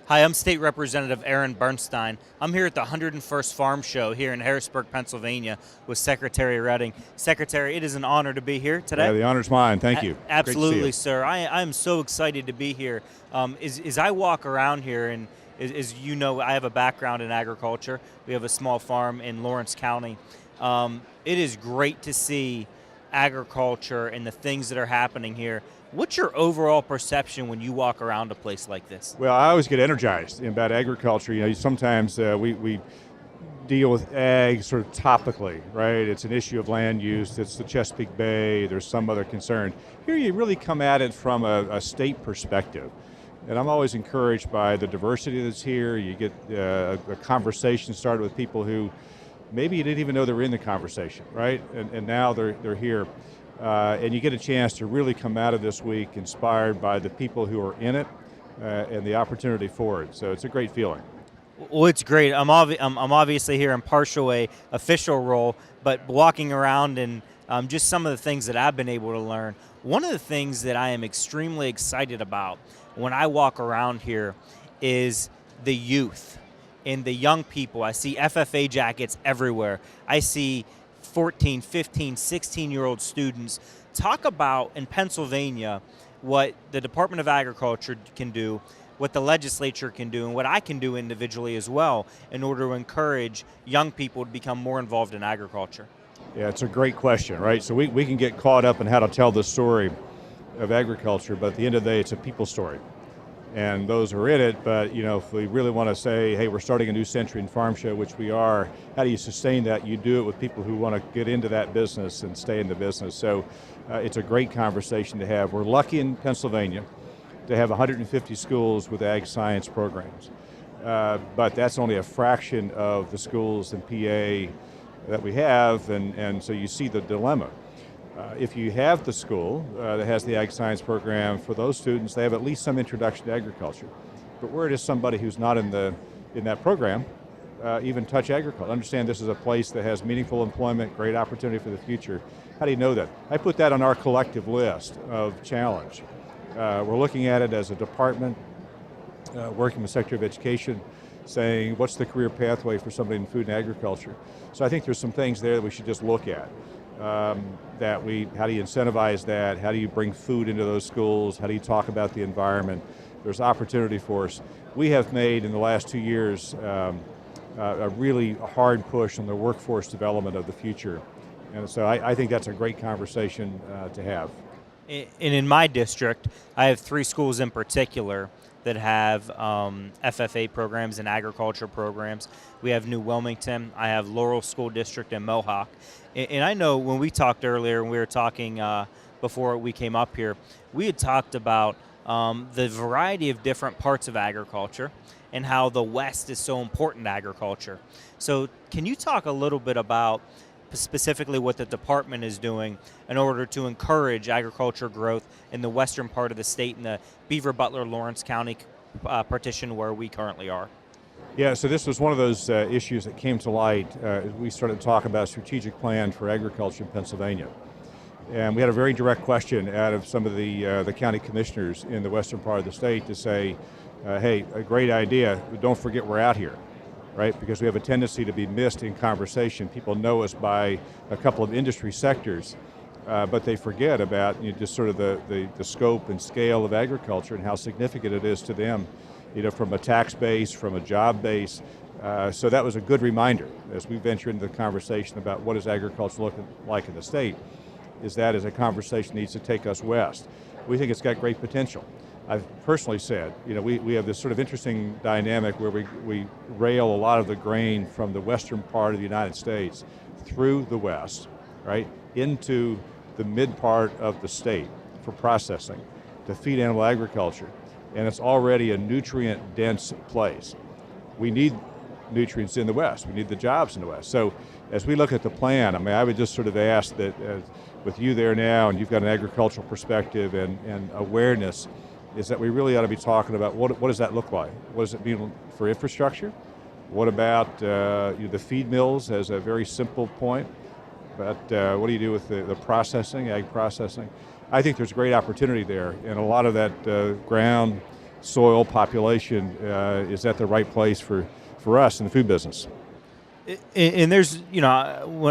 Hi, I'm State Representative Aaron Bernstine. I'm here at the 101st Farm Show here in Harrisburg, Pennsylvania with Secretary Redding. Secretary, it is an honor to be here Yeah, today. the honor's mine. Thank you. Great to see you. Absolutely, sir. I'm so excited to be here. As I walk around here, and as you know, I have a background in agriculture. We have a small farm in Lawrence County. It is great to see agriculture and the things that are happening here. What's your overall perception when you walk around a place like this? Well, I always get energized about agriculture. You know, sometimes we deal with ag sort of topically, right? It's an issue of land use. It's the Chesapeake Bay. There's some other concern. Here you really come at it from a state perspective. And I'm always encouraged by the diversity that's here. You get a conversation started with people who maybe you didn't even know they were in the conversation, right? And now they're here. And you get a chance to really come out of this week inspired by the people who are in it and the opportunity for it. So it's a great feeling. Well, it's great. I'm obviously here in partial a official role, but walking around and just some of the things that I've been able to learn. One of the things that I am extremely excited about when I walk around here is the youth and the young people. I see FFA jackets everywhere. I see 14, 15, 16-year-old students. Talk about, in Pennsylvania, what the Department of Agriculture can do, what the legislature can do, and what I can do individually as well in order to encourage young people to become more involved in agriculture. Yeah, it's a great question, right? So we can get caught up in how to tell the story of agriculture, but at the end of the day, it's a people story. And those are in it, but you know, if we really want to say, hey, we're starting a new century in Farm Show, which we are, how do you sustain that? You do it with people who want to get into that business and stay in the business. So it's a great conversation to have. We're lucky in Pennsylvania to have 150 schools with ag science programs. But that's only a fraction of the schools in PA that we have, and so you see the dilemma. If you have the school that has the ag science program, for those students, they have at least some introduction to agriculture. But where does somebody who's not in that program even touch agriculture? Understand this is a place that has meaningful employment, great opportunity for the future. How do you know that? I put that on our collective list of challenge. We're looking at it as a department, working with Secretary of Education, saying what's the career pathway for somebody in food and agriculture. So I think there's some things there that we should just look at. How do you incentivize that? How do you bring food into those schools? How do you talk about the environment? There's opportunity for us. We have made in the last 2 years a really hard push on the workforce development of the future. And so I think that's a great conversation to have. And in my district, I have 3 schools in particular that have FFA programs and agriculture programs. We have New Wilmington, I have Laurel School District, and Mohawk. And I know when we talked earlier, and we were talking before we came up here, we had talked about the variety of different parts of agriculture and how the West is so important to agriculture. So can you talk a little bit about specifically what the department is doing in order to encourage agriculture growth in the western part of the state in the Beaver, Butler, Lawrence County partition where we currently are? Yeah, so this was one of those issues that came to light as we started to talk about a strategic plan for agriculture in Pennsylvania. And we had a very direct question out of some of the county commissioners in the western part of the state to say, hey, a great idea, but don't forget we're out here. Right? Because we have a tendency to be missed in conversation. People know us by a couple of industry sectors, but they forget about just sort of the scope and scale of agriculture and how significant it is to them, from a tax base, from a job base. So that was a good reminder as we venture into the conversation about what does agriculture look like in the state, is that as a conversation needs to take us west. We think it's got great potential. I've personally said, we have this sort of interesting dynamic where we rail a lot of the grain from the western part of the United States through the west, right, into the mid part of the state for processing to feed animal agriculture. And it's already a nutrient-dense place. We need nutrients in the west. We need the jobs in the west. So as we look at the plan, I would just sort of ask that with you there now, and you've got an agricultural perspective and awareness, is that we really ought to be talking about what does that look like? What does it mean for infrastructure? What about the feed mills as a very simple point? But what do you do with the processing, ag processing? I think there's great opportunity there, and a lot of that ground soil, population is at the right place for us in the food business. And there's, when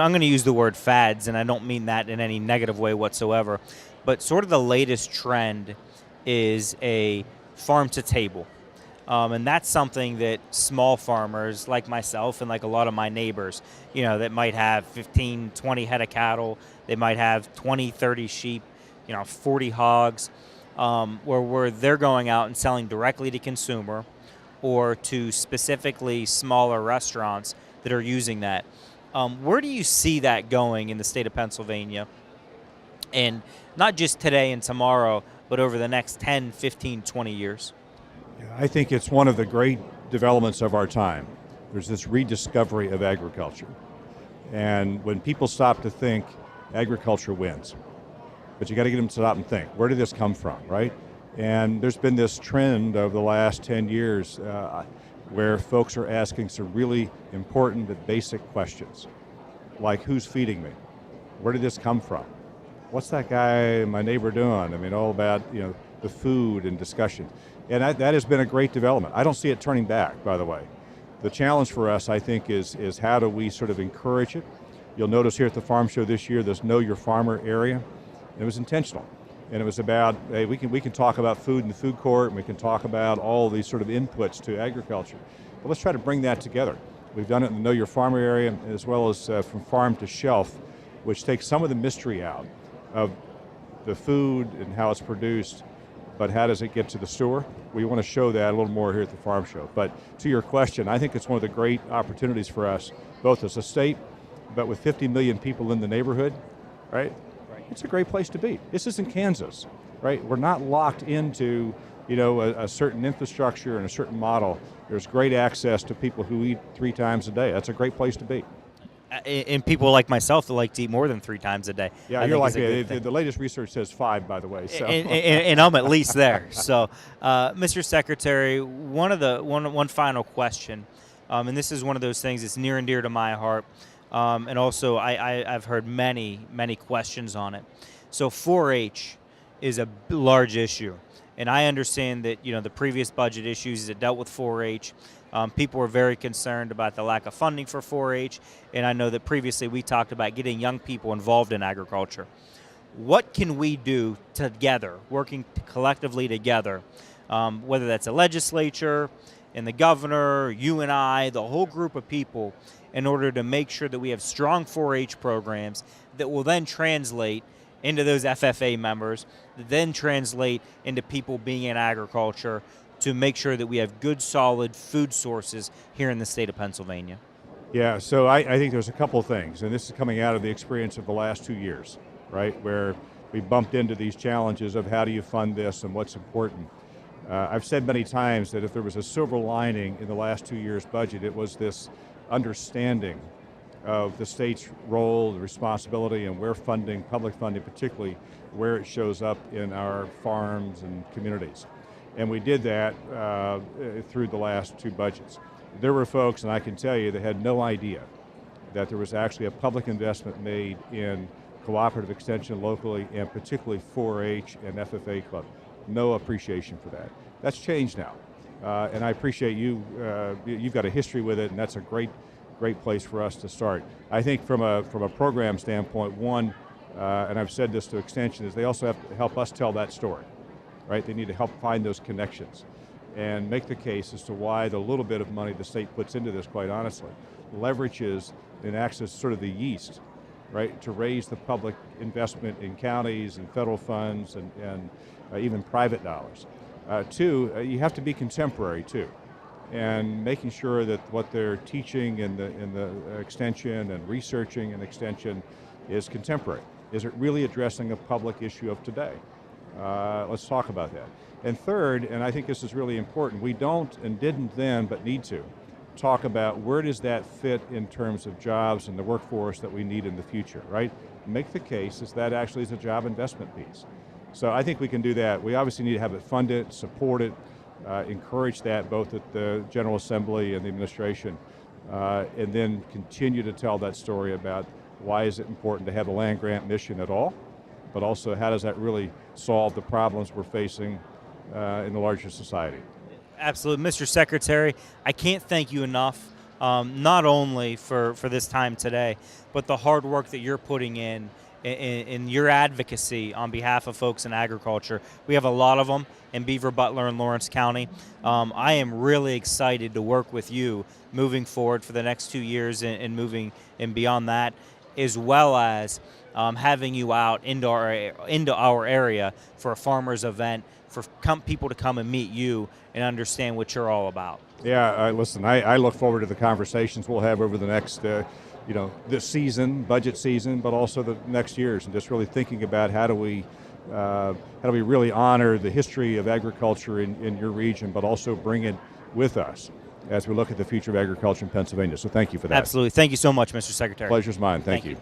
I'm going to use the word fads, and I don't mean that in any negative way whatsoever, but sort of the latest trend is a farm to table. And that's something that small farmers like myself and like a lot of my neighbors, that might have 15, 20 head of cattle, they might have 20, 30 sheep, 40 hogs, where they're going out and selling directly to consumer or to specifically smaller restaurants that are using that. Where do you see that going in the state of Pennsylvania? And not just today and tomorrow, but over the next 10, 15, 20 years? I think it's one of the great developments of our time. There's this rediscovery of agriculture. And when people stop to think, agriculture wins. But you got to get them to stop and think, where did this come from, right? And there's been this trend over the last 10 years where folks are asking some really important but basic questions, like who's feeding me? Where did this come from? What's that guy, my neighbor, doing? I mean, all about the food and discussion. And that has been a great development. I don't see it turning back, by the way. The challenge for us, I think, is how do we sort of encourage it? You'll notice here at the farm show this year, there's Know Your Farmer area. And it was intentional. And it was about, hey, we can talk about food in the food court, and we can talk about all these sort of inputs to agriculture. But let's try to bring that together. We've done it in the Know Your Farmer area, as well as from farm to shelf, which takes some of the mystery out of the food and how it's produced, but how does it get to the store? We want to show that a little more here at the farm show. But to your question, I think it's one of the great opportunities for us, both as a state, but with 50 million people in the neighborhood, right? It's a great place to be. This isn't Kansas, right? We're not locked into, a certain infrastructure and a certain model. There's great access to people who eat 3 times a day. That's a great place to be. And people like myself that like to eat more than 3 times a day. Yeah, you're like me. The latest research says 5, by the way. So. And I'm at least there. So, Mr. Secretary, one final question, and this is one of those things that's near and dear to my heart. And also, I've heard many, many questions on it. So 4-H is a large issue. And I understand that, the previous budget issues that dealt with 4-H, people were very concerned about the lack of funding for 4-H. And I know that previously we talked about getting young people involved in agriculture. What can we do together, working collectively together, whether that's a legislature and the governor, you and I, the whole group of people, in order to make sure that we have strong 4-H programs that will then translate into those FFA members, that then translate into people being in agriculture, to make sure that we have good, solid food sources here in the state of Pennsylvania? Yeah, so I think there's a couple of things, and this is coming out of the experience of the last 2 years, right, where we bumped into these challenges of how do you fund this and what's important. I've said many times that if there was a silver lining in the last 2 years' budget, it was this understanding of the state's role, the responsibility, and where funding, public funding particularly, where it shows up in our farms and communities. And we did that through the last 2 budgets. There were folks, and I can tell you, that had no idea that there was actually a public investment made in cooperative extension locally, and particularly 4-H and FFA Club. No appreciation for that. That's changed now. And I appreciate you, you've got a history with it, and that's a great place for us to start. I think from a program standpoint, one, and I've said this to Extension, is they also have to help us tell that story, right? They need to help find those connections and make the case as to why the little bit of money the state puts into this, quite honestly, leverages and acts as sort of the yeast, right, to raise the public investment in counties and federal funds and even private dollars. Two, you have to be contemporary too, and making sure that what they're teaching in the extension and researching in extension is contemporary. Is it really addressing a public issue of today? Let's talk about that. And third, and I think this is really important, we don't and didn't then, but need to, talk about where does that fit in terms of jobs and the workforce that we need in the future, right? Make the case as that actually is a job investment piece. So I think we can do that. We obviously need to have it funded, support it, encourage that both at the General Assembly and the administration, and then continue to tell that story about why is it important to have a land grant mission at all, but also how does that really solve the problems we're facing in the larger society. Absolutely. Mr. Secretary, I can't thank you enough, not only for this time today, but the hard work that you're putting in your advocacy on behalf of folks in agriculture. We have a lot of them in Beaver, Butler, and Lawrence County. I am really excited to work with you moving forward for the next 2 years and moving and beyond that, as well as having you out into our area for a farmers event, for people to come and meet you and understand what you're all about. Yeah, listen, I look forward to the conversations we'll have over the next, this season, budget season, but also the next years, and just really thinking about how do we really honor the history of agriculture in your region, but also bring it with us as we look at the future of agriculture in Pennsylvania. So thank you for that. Absolutely. Thank you so much, Mr. Secretary. Pleasure's mine. Thank you.